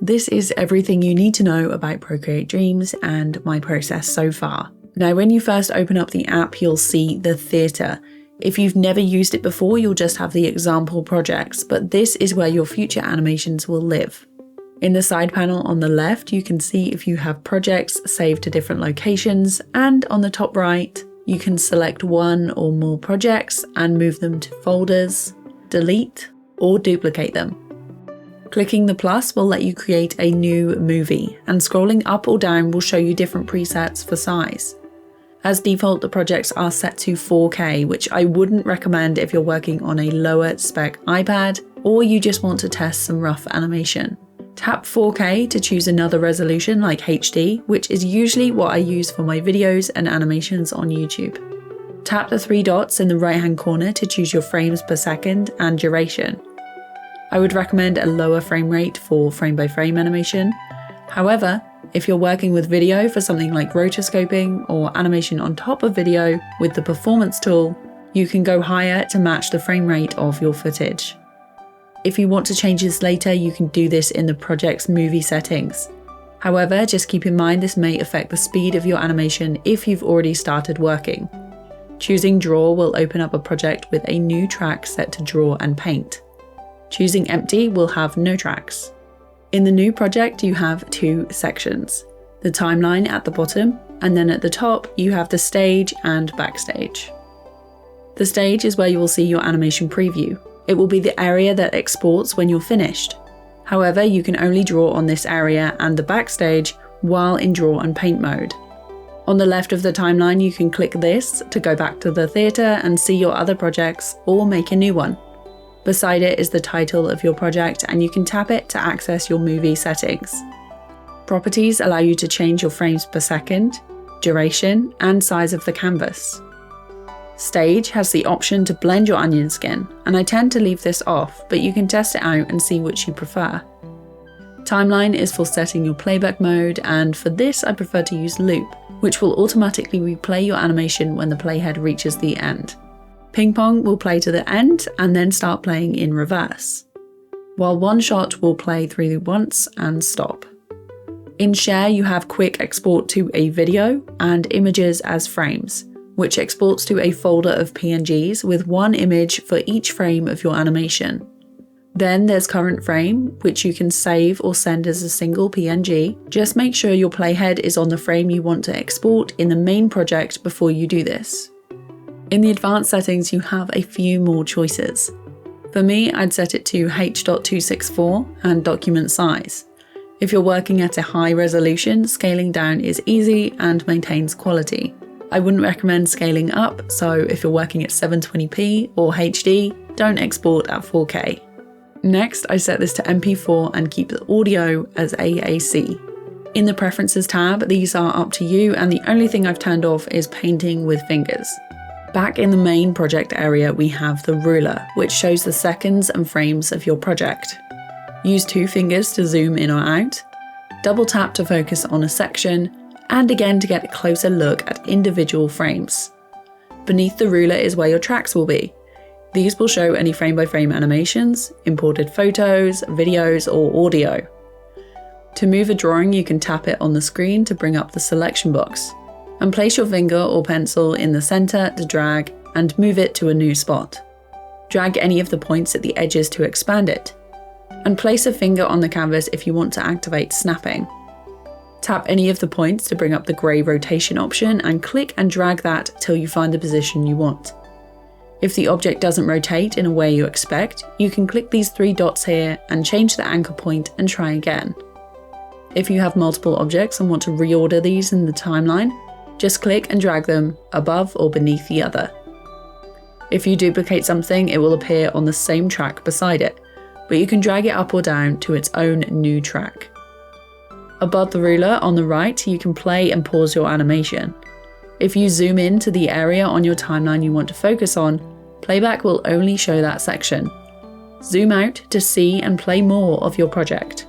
This is everything you need to know about Procreate Dreams and my process so far. Now, when you first open up the app, you'll see the theatre. If you've never used it before, you'll just have the example projects, but this is where your future animations will live. In the side panel on the left, you can see if you have projects saved to different locations, and on the top right, you can select one or more projects and move them to folders, delete, or duplicate them. Clicking the plus will let you create a new movie, and scrolling up or down will show you different presets for size. As default, the projects are set to 4K, which I wouldn't recommend if you're working on a lower spec iPad or you just want to test some rough animation. Tap 4K to choose another resolution like HD, which is usually what I use for my videos and animations on YouTube. Tap the 3 dots in the right hand corner to choose your frames per second and duration. I would recommend a lower frame rate for frame by frame animation. However, if you're working with video for something like rotoscoping or animation on top of video with the performance tool, you can go higher to match the frame rate of your footage. If you want to change this later, you can do this in the project's movie settings. However, just keep in mind this may affect the speed of your animation if you've already started working. Choosing Draw will open up a project with a new track set to Draw and Paint. Choosing Empty will have no tracks. In the new project, you have 2 sections. The timeline at the bottom, and then at the top, you have the stage and backstage. The stage is where you will see your animation preview. It will be the area that exports when you're finished. However, you can only draw on this area and the backstage while in Draw and Paint mode. On the left of the timeline, you can click this to go back to the theatre and see your other projects or make a new one. Beside it is the title of your project, and you can tap it to access your movie settings. Properties allow you to change your frames per second, duration, and size of the canvas. Stage has the option to blend your onion skin, and I tend to leave this off, but you can test it out and see which you prefer. Timeline is for setting your playback mode, and for this I prefer to use loop, which will automatically replay your animation when the playhead reaches the end. Ping-Pong will play to the end and then start playing in reverse, while one shot will play through once and stop. In Share, you have quick export to a video and images as frames, which exports to a folder of PNGs with one image for each frame of your animation. Then there's current frame, which you can save or send as a single PNG. Just make sure your playhead is on the frame you want to export in the main project before you do this. In the advanced settings, you have a few more choices. For me, I'd set it to H.264 and document size. If you're working at a high resolution, scaling down is easy and maintains quality. I wouldn't recommend scaling up, so if you're working at 720p or HD, don't export at 4K. Next, I set this to MP4 and keep the audio as AAC. In the Preferences tab, these are up to you, and the only thing I've turned off is painting with fingers. Back in the main project area, we have the ruler, which shows the seconds and frames of your project. Use 2 fingers to zoom in or out, double tap to focus on a section, and again to get a closer look at individual frames. Beneath the ruler is where your tracks will be. These will show any frame-by-frame animations, imported photos, videos, or audio. To move a drawing, you can tap it on the screen to bring up the selection box, and place your finger or pencil in the center to drag and move it to a new spot. Drag any of the points at the edges to expand it, and place a finger on the canvas if you want to activate snapping. Tap any of the points to bring up the grey rotation option and click and drag that till you find the position you want. If the object doesn't rotate in a way you expect, you can click these 3 dots here and change the anchor point and try again. If you have multiple objects and want to reorder these in the timeline, just click and drag them above or beneath the other. If you duplicate something, it will appear on the same track beside it, but you can drag it up or down to its own new track. Above the ruler on the right, you can play and pause your animation. If you zoom in to the area on your timeline you want to focus on, playback will only show that section. Zoom out to see and play more of your project.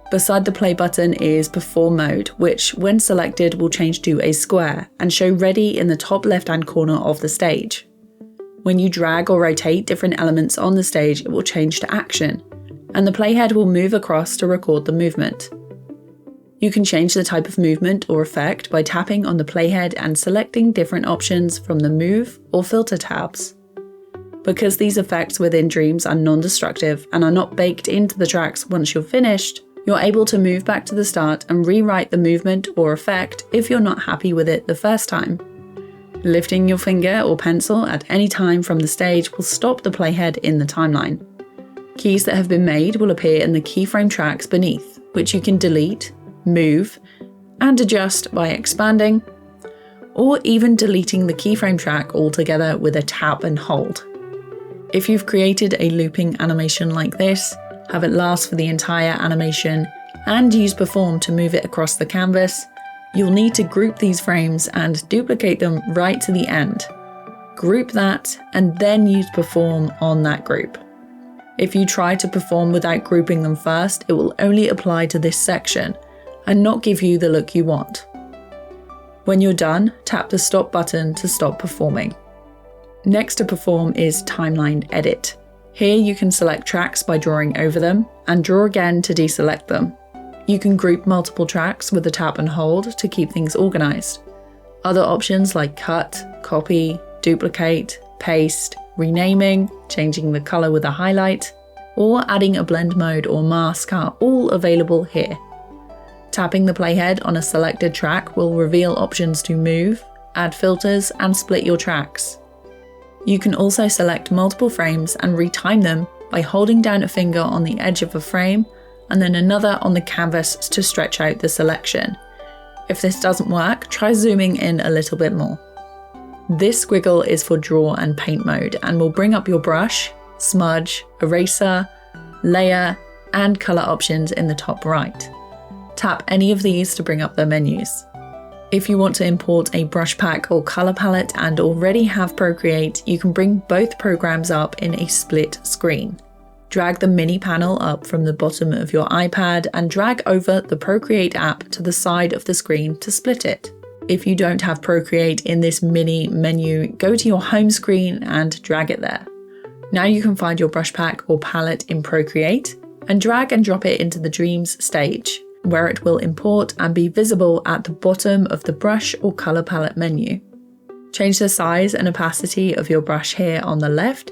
Beside the play button is Perform mode, which when selected will change to a square and show ready in the top left-hand corner of the stage. When you drag or rotate different elements on the stage, it will change to action. and the playhead will move across to record the movement. You can change the type of movement or effect by tapping on the playhead and selecting different options from the Move or Filter tabs. Because these effects within Dreams are non-destructive and are not baked into the tracks once you're finished, you're able to move back to the start and rewrite the movement or effect if you're not happy with it the first time. Lifting your finger or pencil at any time from the stage will stop the playhead in the timeline. Keys that have been made will appear in the keyframe tracks beneath, which you can delete, move, and adjust by expanding, or even deleting the keyframe track altogether with a tap and hold. If you've created a looping animation like this, have it last for the entire animation, and use Perform to move it across the canvas, you'll need to group these frames and duplicate them right to the end. Group that, and then use Perform on that group. If you try to perform without grouping them first, it will only apply to this section, and not give you the look you want. When you're done, tap the Stop button to stop performing. Next to Perform is Timeline Edit. Here you can select tracks by drawing over them, and draw again to deselect them. You can group multiple tracks with a tap and hold to keep things organised. Other options like Cut, Copy, Duplicate, Paste, Renaming, changing the colour with a highlight, or adding a blend mode or mask are all available here. Tapping the playhead on a selected track will reveal options to move, add filters, and split your tracks. You can also select multiple frames and retime them by holding down a finger on the edge of a frame and then another on the canvas to stretch out the selection. If this doesn't work, try zooming in a little bit more. This squiggle is for draw and paint mode and will bring up your brush, smudge, eraser, layer, and colour options in the top right. Tap any of these to bring up the menus. If you want to import a brush pack or colour palette and already have Procreate, you can bring both programs up in a split screen. Drag the mini panel up from the bottom of your iPad and drag over the Procreate app to the side of the screen to split it. If you don't have Procreate in this mini menu, go to your home screen and drag it there. Now you can find your brush pack or palette in Procreate and drag and drop it into the Dreams stage, where it will import and be visible at the bottom of the brush or colour palette menu. Change the size and opacity of your brush here on the left,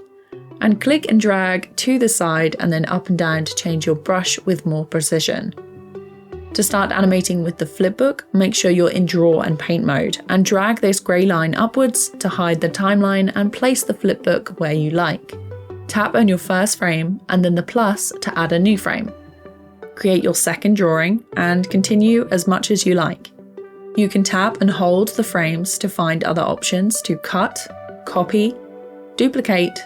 and click and drag to the side and then up and down to change your brush with more precision. To start animating with the Flipbook, make sure you're in Draw and Paint mode, and drag this grey line upwards to hide the timeline and place the Flipbook where you like. Tap on your first frame and then the plus to add a new frame. Create your second drawing and continue as much as you like. You can tap and hold the frames to find other options to cut, copy, duplicate,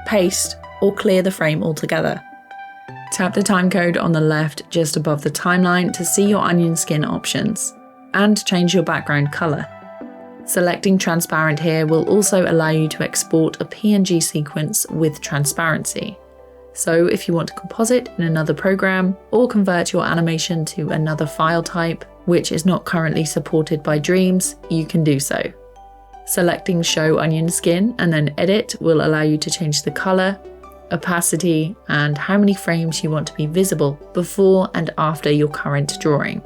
paste, or clear the frame altogether. Tap the timecode on the left just above the timeline to see your onion skin options, and change your background colour. Selecting transparent here will also allow you to export a PNG sequence with transparency. So if you want to composite in another program or convert your animation to another file type, which is not currently supported by Dreams, you can do so. Selecting Show Onion Skin and then Edit will allow you to change the colour, opacity, and how many frames you want to be visible before and after your current drawing.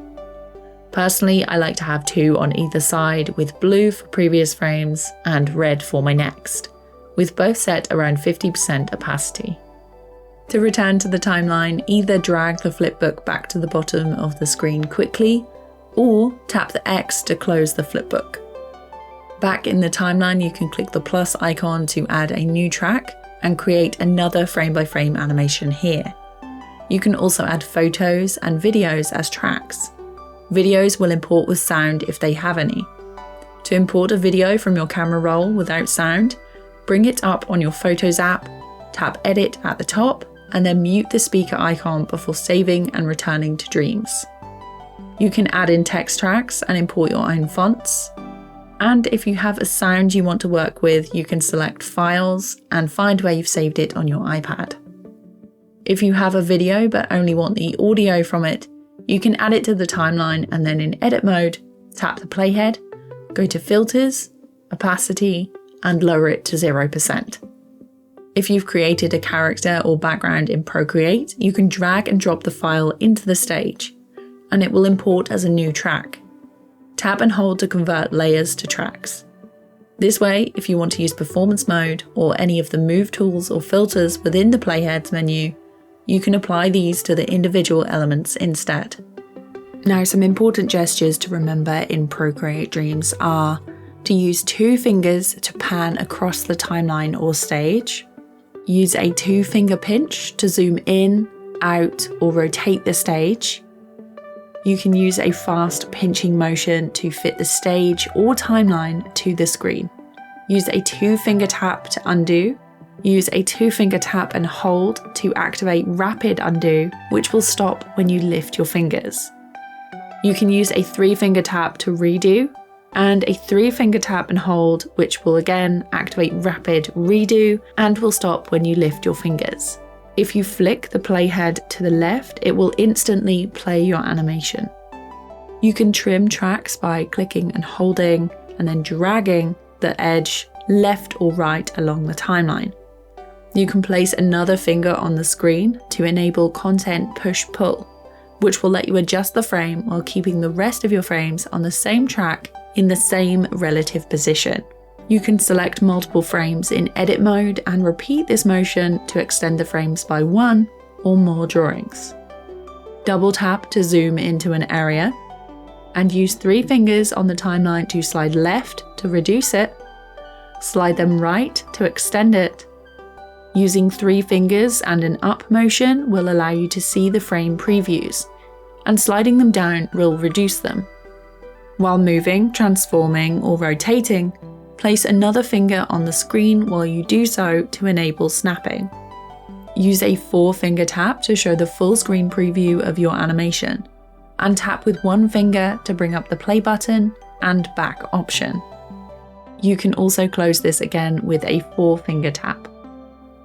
Personally, I like to have 2 on either side, with blue for previous frames and red for my next, with both set around 50% opacity. To return to the timeline, either drag the Flipbook back to the bottom of the screen quickly, or tap the X to close the Flipbook. Back in the timeline, you can click the plus icon to add a new track and create another frame-by-frame animation here. You can also add photos and videos as tracks. Videos will import with sound if they have any. To import a video from your camera roll without sound, bring it up on your Photos app, tap Edit at the top, and then mute the speaker icon before saving and returning to Dreams. You can add in text tracks and import your own fonts. And if you have a sound you want to work with, you can select Files and find where you've saved it on your iPad. If you have a video but only want the audio from it, you can add it to the timeline and then in Edit mode, tap the playhead, go to Filters, Opacity, and lower it to 0%. If you've created a character or background in Procreate, you can drag and drop the file into the stage, and it will import as a new track. Tap and hold to convert layers to tracks. This way, if you want to use performance mode or any of the move tools or filters within the playheads menu, you can apply these to the individual elements instead. Now, some important gestures to remember in Procreate Dreams are to use 2 fingers to pan across the timeline or stage, use a 2-finger pinch to zoom in, out, or rotate the stage. You can use a fast pinching motion to fit the stage or timeline to the screen. Use a 2-finger tap to undo. Use a 2-finger tap and hold to activate rapid undo, which will stop when you lift your fingers. You can use a 3-finger tap to redo, and a 3-finger tap and hold, which will again activate rapid redo and will stop when you lift your fingers. If you flick the playhead to the left, it will instantly play your animation. You can trim tracks by clicking and holding and then dragging the edge left or right along the timeline. You can place another finger on the screen to enable content push-pull, which will let you adjust the frame while keeping the rest of your frames on the same track in the same relative position. You can select multiple frames in edit mode and repeat this motion to extend the frames by 1 or more drawings. Double tap to zoom into an area, and use 3 fingers on the timeline to slide left to reduce it, slide them right to extend it. Using 3 fingers and an up motion will allow you to see the frame previews, and sliding them down will reduce them. While moving, transforming, or rotating, place another finger on the screen while you do so to enable snapping. Use a 4-finger tap to show the full screen preview of your animation, and tap with 1 finger to bring up the play button and back option. You can also close this again with a 4-finger tap.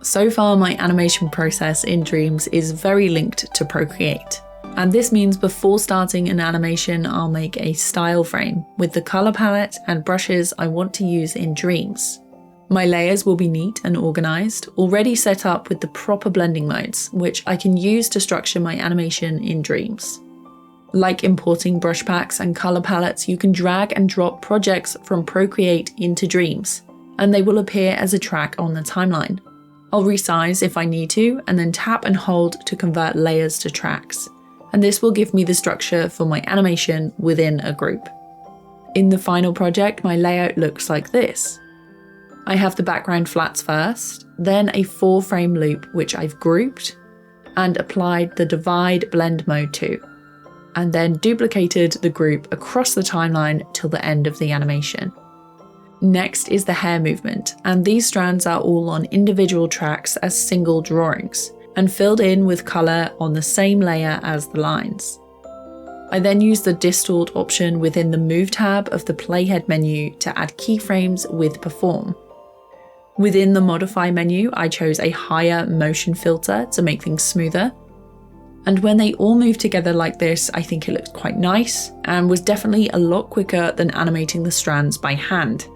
So far, my animation process in Dreams is very linked to Procreate. And this means before starting an animation, I'll make a style frame with the color palette and brushes I want to use in Dreams. My layers will be neat and organized, already set up with the proper blending modes, which I can use to structure my animation in Dreams. Like importing brush packs and color palettes, you can drag and drop projects from Procreate into Dreams, and they will appear as a track on the timeline. I'll resize if I need to, and then tap and hold to convert layers to tracks. And this will give me the structure for my animation within a group. In the final project, my layout looks like this. I have the background flats first, then a 4-frame loop which I've grouped and applied the divide blend mode to, and then duplicated the group across the timeline till the end of the animation. Next is the hair movement, and these strands are all on individual tracks as single drawings, and filled in with colour on the same layer as the lines. I then use the distort option within the Move tab of the Playhead menu to add keyframes with Perform. Within the Modify menu, I chose a higher motion filter to make things smoother. And when they all move together like this, I think it looks quite nice and was definitely a lot quicker than animating the strands by hand,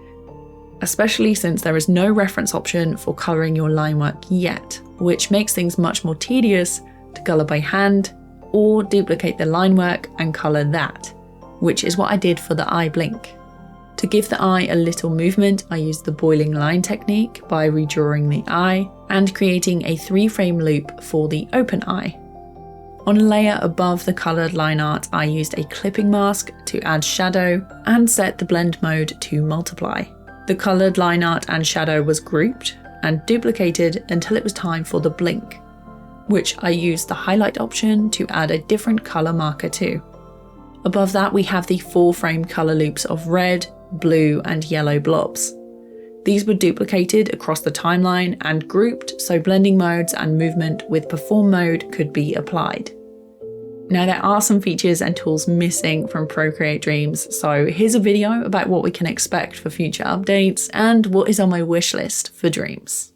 especially since there is no reference option for colouring your line work yet, which makes things much more tedious to colour by hand or duplicate the line work and colour that, which is what I did for the eye blink. To give the eye a little movement, I used the boiling line technique by redrawing the eye and creating a 3-frame loop for the open eye. On a layer above the coloured line art, I used a clipping mask to add shadow and set the blend mode to multiply. The coloured line art and shadow was grouped and duplicated until it was time for the blink, which I used the highlight option to add a different colour marker to. Above that, we have the 4-frame colour loops of red, blue and yellow blobs. These were duplicated across the timeline and grouped so blending modes and movement with Perform mode could be applied. Now, there are some features and tools missing from Procreate Dreams, so here's a video about what we can expect for future updates and what is on my wish list for Dreams.